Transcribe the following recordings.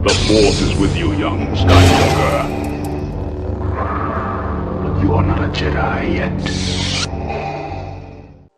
The Force is with you, young Skywalker. But you are not a Jedi yet.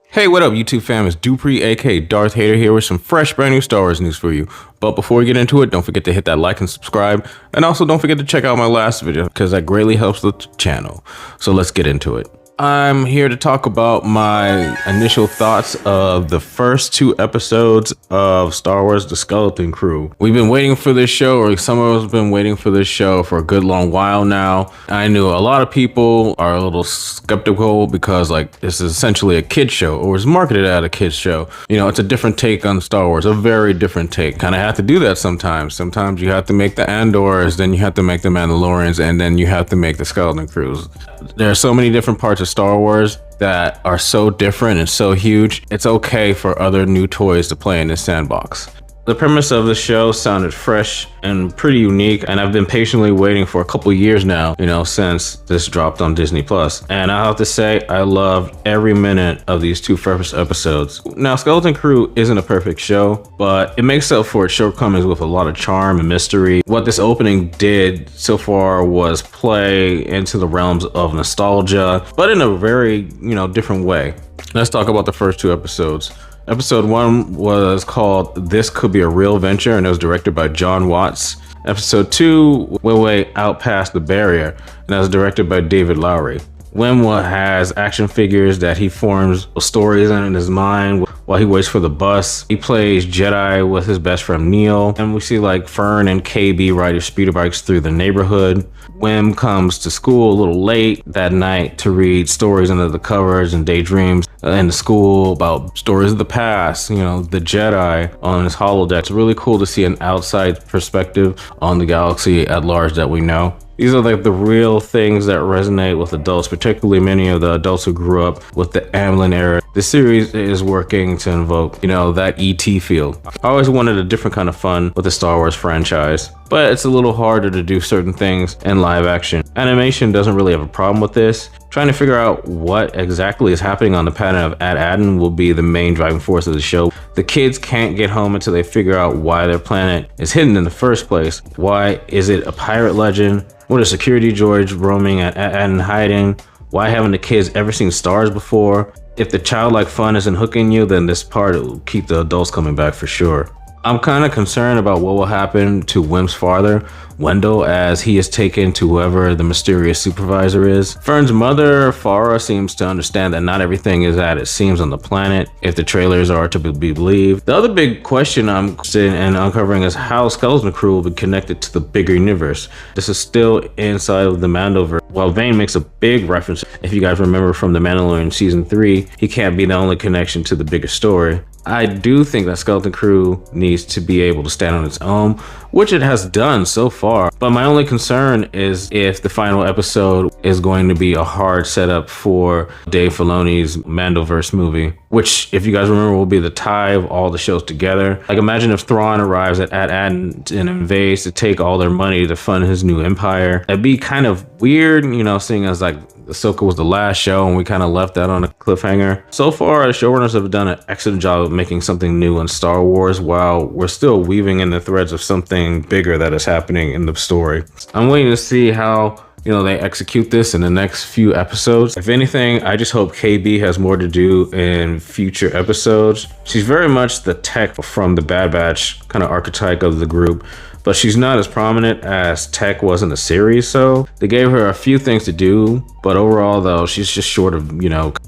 Hey, what up, YouTube fam? It's Dupree, aka Darth Hater, here with some fresh, brand new Star Wars news for you. But before we get into it, don't forget to hit that like and subscribe. And also don't forget to check out my last video, because that greatly helps the channel. So let's get into it. I'm here to talk about my initial thoughts of the first 2 episodes of Star Wars: The Skeleton Crew. We've been waiting for this show, or some of us have been waiting for this show for a good long while now. I knew a lot of people are a little skeptical because this is essentially a kid show, or is marketed as a kid show. You know, it's a different take on Star Wars, a very different take. Kind of have to do that sometimes. Sometimes you have to make the Andors, then you have to make the Mandalorians, and then you have to make the Skeleton Crews. There are so many different parts of Star Wars that are so different and so huge. It's okay for other new toys to play in this sandbox. The premise of the show sounded fresh and pretty unique, and I've been patiently waiting for a couple years now, since this dropped on Disney Plus. And I have to say, I loved every minute of these 2 first episodes. Now, Skeleton Crew isn't a perfect show, but it makes up for its shortcomings with a lot of charm and mystery. What this opening did so far was play into the realms of nostalgia, but in a very, different way. Let's talk about the first 2 episodes. Episode 1 was called This Could Be a Real Venture, and it was directed by John Watts. Episode 2 went way out past the barrier, and that was directed by David Lowery. Wimwa has action figures that he forms stories in his mind while he waits for the bus. He plays Jedi with his best friend Neil, and we see Fern and KB ride their speeder bikes through the neighborhood. Wim comes to school a little late that night to read stories under the covers and daydreams in the school about stories of the past, the Jedi on his holodeck. It's really cool to see an outside perspective on the galaxy at large that we know. These are the real things that resonate with adults, particularly many of the adults who grew up with the Amblin era. The series is working to invoke, that ET feel. I always wanted a different kind of fun with the Star Wars franchise, but it's a little harder to do certain things in live action. Animation doesn't really have a problem with this. Trying to figure out what exactly is happening on the planet of Ad-Adin will be the main driving force of the show. The kids can't get home until they figure out why their planet is hidden in the first place. Why is it a pirate legend? What are security droids roaming at Ad-Adin hiding? Why haven't the kids ever seen stars before? If the childlike fun isn't hooking you, then this part will keep the adults coming back for sure. I'm kind of concerned about what will happen to Wim's father, Wendell, as he is taken to whoever the mysterious supervisor is. Fern's mother, Farah, seems to understand that not everything is as it seems on the planet, if the trailers are to be believed. The other big question I'm interested in uncovering is how Skeleton Crew will be connected to the bigger universe. This is still inside of the Mandoverse. While Vane makes a big reference, if you guys remember from The Mandalorian Season 3, he can't be the only connection to the bigger story. I do think that Skeleton Crew needs to be able to stand on its own, which it has done so far. But my only concern is if the final episode is going to be a hard setup for Dave Filoni's Mandoverse movie, which, if you guys remember, will be the tie of all the shows together. Imagine if Thrawn arrives at Ad-Adin and invades to take all their money to fund his new empire. It'd be kind of weird, seeing as Ahsoka was the last show and we kind of left that on a cliffhanger. So far, the showrunners have done an excellent job of making something new in Star Wars while we're still weaving in the threads of something bigger that is happening in the story. I'm waiting to see how they execute this in the next few episodes. If anything, I just hope KB has more to do in future episodes. She's very much the Tech from the Bad Batch kind of archetype of the group, but she's not as prominent as Tech was in the series, so they gave her a few things to do, but overall though, she's just short of,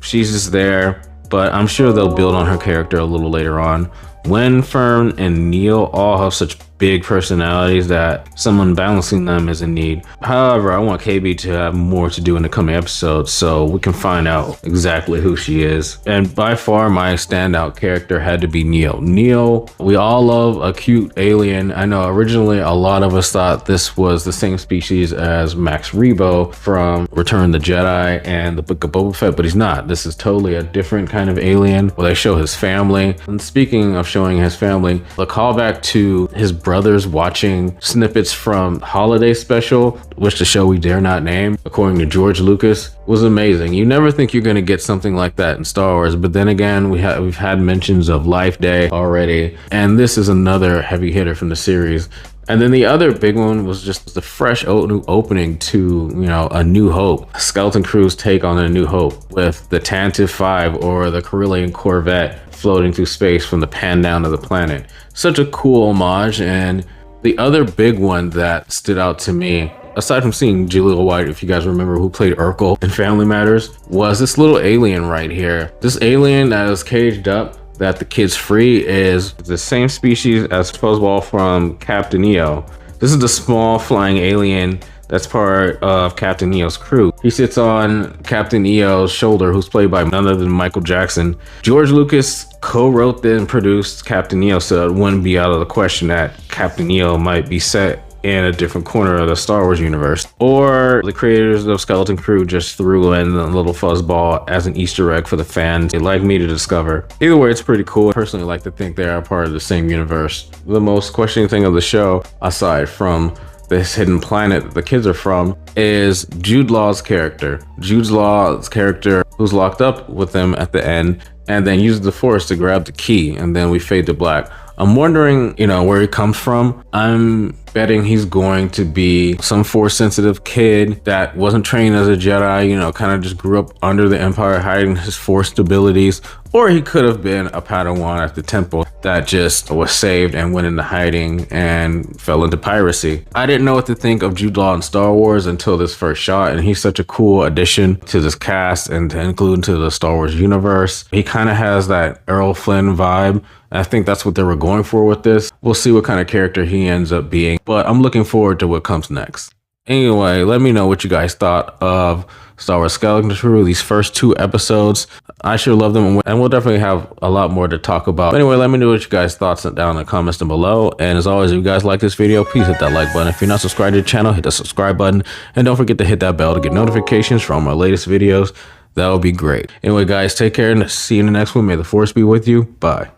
she's just there, but I'm sure they'll build on her character a little later on. When Fern and Neil all have such big personalities that someone balancing them is in need. However, I want KB to have more to do in the coming episodes so we can find out exactly who she is. And by far my standout character had to be Neil. Neil, we all love a cute alien. I know originally a lot of us thought this was the same species as Max Rebo from Return of the Jedi and the Book of Boba Fett, but he's not. This is totally a different kind of alien where they show his family. And speaking of showing his family, the callback to his brothers watching snippets from Holiday Special, which the show we dare not name, according to George Lucas, was amazing. You never think you're going to get something like that in Star Wars, but then again, we've had mentions of Life Day already, and this is another heavy hitter from the series. And then the other big one was just the fresh new opening to, A New Hope. Skeleton Crew's take on A New Hope with the Tantive 5, or the Corellian Corvette, floating through space from the pan down of the planet. Such a cool homage. And the other big one that stood out to me, aside from seeing Jaleel White, if you guys remember, who played Urkel in Family Matters, was this little alien right here. This alien that is caged up, that the kids free, is the same species as Fuzzball from Captain EO. This is the small flying alien that's part of Captain EO's crew. He sits on Captain EO's shoulder, who's played by none other than Michael Jackson. George Lucas co-wrote and produced Captain EO, so it wouldn't be out of the question that Captain EO might be set in a different corner of the Star Wars universe. Or the creators of Skeleton Crew just threw in the little fuzzball as an Easter egg for the fans they'd like me to discover. Either way, it's pretty cool. I personally like to think they are part of the same universe. The most questioning thing of the show, aside from this hidden planet that the kids are from, is Jude Law's character. Jude Law's character, who's locked up with them at the end, and then uses the Force to grab the key, and then we fade to black. I'm wondering, where he comes from. I'm betting he's going to be some Force sensitive kid that wasn't trained as a Jedi, kind of just grew up under the Empire, hiding his Force abilities. Or he could have been a Padawan at the temple that just was saved and went into hiding and fell into piracy. I didn't know what to think of Jude Law in Star Wars until this first shot, and he's such a cool addition to this cast and to include into the Star Wars universe. He kind of has that Errol Flynn vibe. I think that's what they were going for with this. We'll see what kind of character he ends up being, but I'm looking forward to what comes next. Anyway, let me know what you guys thought of Star Wars Skeleton Crew, these first 2 episodes. I sure love them, and we'll definitely have a lot more to talk about. Anyway, let me know what you guys thoughts down in the comments down below. And as always, if you guys like this video, please hit that like button. If you're not subscribed to the channel, hit the subscribe button. And don't forget to hit that bell to get notifications from our latest videos. That would be great. Anyway, guys, take care and see you in the next one. May the Force be with you. Bye.